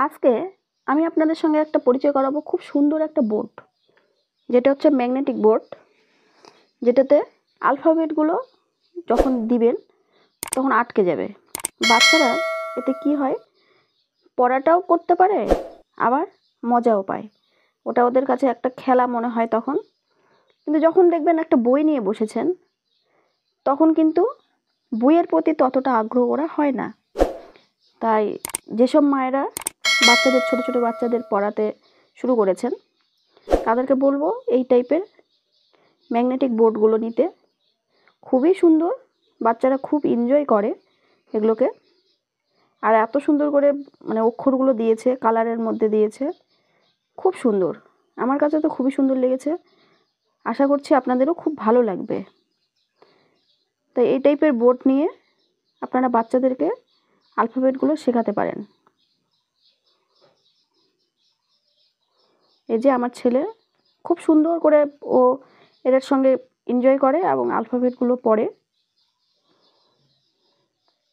আজকে আমি আপনাদের সঙ্গে একটা পরিচয় করাবো খুব সুন্দর একটা বোর্ড, যেটা হচ্ছে ম্যাগনেটিক বোর্ড, যেটাতে আলফাবেটগুলো যখন দিবেন তখন আটকে যাবে। বাচ্চারা এতে কি হয়, পড়াটাও করতে পারে আবার মজাও পায়। ওটা ওদের কাছে একটা খেলা মনে হয় তখন। কিন্তু যখন দেখবেন একটা বই নিয়ে বসেছেন, তখন কিন্তু বইয়ের প্রতি ততটা আগ্রহ ওরা হয় না। তাই যেসব মায়েরা বাচ্চাদের ছোট ছোট বাচ্চাদের পড়াতে শুরু করেছেন, তাদেরকে বলবো এই টাইপের ম্যাগনেটিক বোর্ডগুলো নিতে। খুবই সুন্দর, বাচ্চারা খুব এনজয় করে এগুলোকে। আর এত সুন্দর করে অক্ষরগুলো দিয়েছে, কালারের মধ্যে দিয়েছে, খুব সুন্দর। আমার কাছে তো খুবই সুন্দর লেগেছে, আশা করছি আপনাদেরও খুব ভালো লাগবে। তাই এই টাইপের বোর্ড নিয়ে আপনারা বাচ্চাদেরকে আলফাবেটগুলো শেখাতে পারেন। এই যে আমার ছেলে খুব সুন্দর করে ও এটার সঙ্গে এনজয় করে এবং আলফাবেটগুলো পড়ে,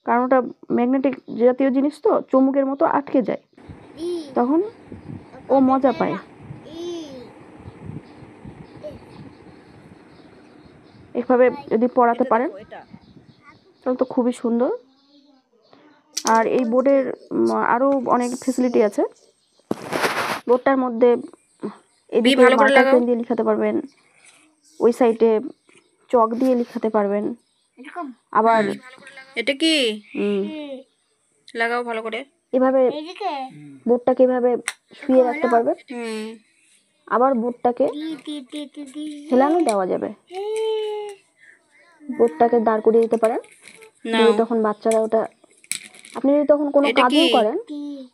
কারণ ওটা ম্যাগনেটিক জাতীয় জিনিস তো, চুম্বকের মতো আটকে যায়, তখন ও মজা পায়। এভাবে যদি পড়াতে পারেন তাহলে তো খুবই সুন্দর। আর এই বোর্ডের আরও অনেক ফেসিলিটি আছে। বোর্ডটার মধ্যে এদিকে মার্কার পেন দিয়ে লিখাতে পারবেন, ওই সাইডে চক দিয়ে লিখাতে পারবেন। আবার এটা কি লাগাও ভালো করে, এভাবে বোর্ডটাকে এভাবে শুয়ে রাখতে পারবেন। আবার বোর্ডটাকে হেলানো দেওয়া যাবে, বোর্ডটাকে দাঁড় করিয়ে দিতে পারেন। তখন বাচ্চারা ওটা, আপনি যদি তখন কোনো কাজও করেন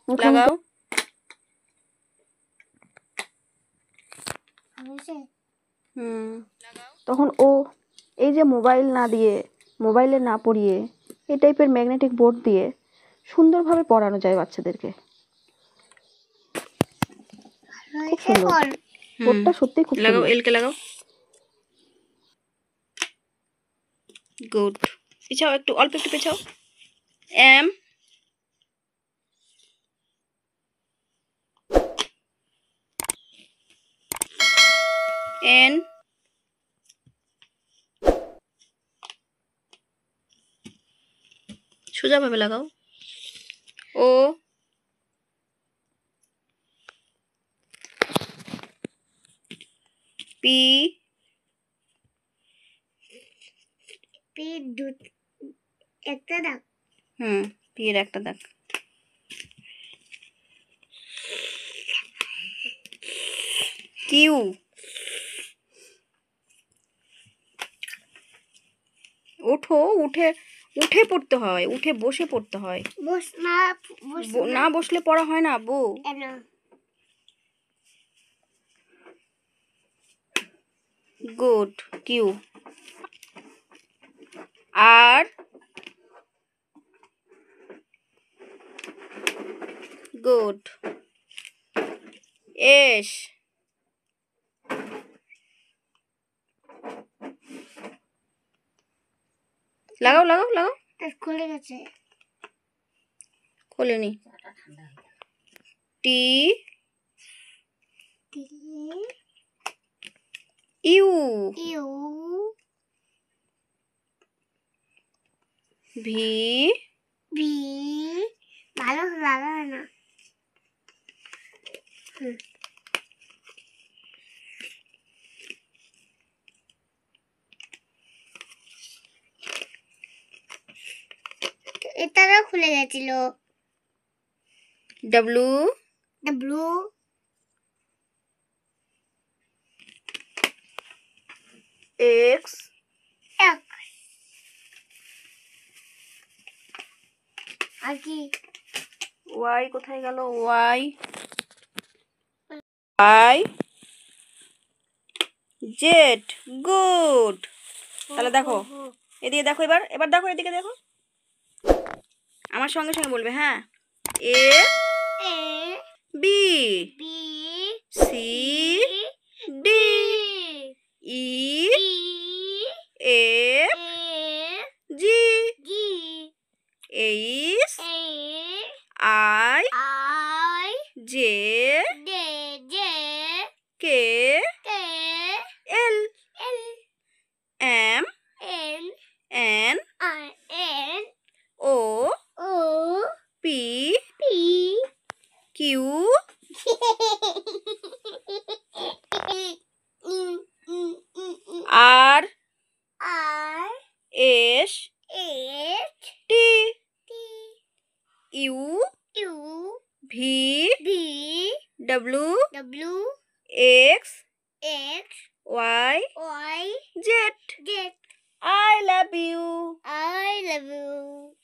মুখে মুখে, তখন ও এই যে মোবাইল না দিয়ে, মোবাইলে না পড়িয়ে এই টাইপের ম্যাগনেটিক বোর্ড দিয়ে সুন্দরভাবে পড়ানো যায় বাচ্চাদেরকে। খুব সুন্দর বোর্ডটা, সত্যি খুব সুন্দর। লাগাও, এলকে লাগাও। গুড, পিছাও একটু, অল্প একটু পিছাও। এম এন সোজাভাবে লাগাও। ও পি পি একটা দাগ, পি এর একটা দাগ। কিউ, ওঠো, উঠে উঠে পড়তে হয়, উঠে বসে পড়তে হয়, না বসলে পড়া হয় না আব্বু। Good, Q. আর গুড, এস। লাগাও লাগাও লাগাও, খুলে গেছে, খোলেনি। টি ইউ, ভি ভালো লাগাবে না। এটাও খুলে গেছিল। ডব্লু এক্স, আর কি ওয়াই কোথায় গেল? Y Z. গুড। তাহলে দেখো, এদিকে দেখো, এবার দেখো, এদিকে দেখো, আমার সঙ্গে সঙ্গে বলবে। হ্যাঁ, A B C D E F G H I J K L M N O P Q R S T U V W X Y Z I love you.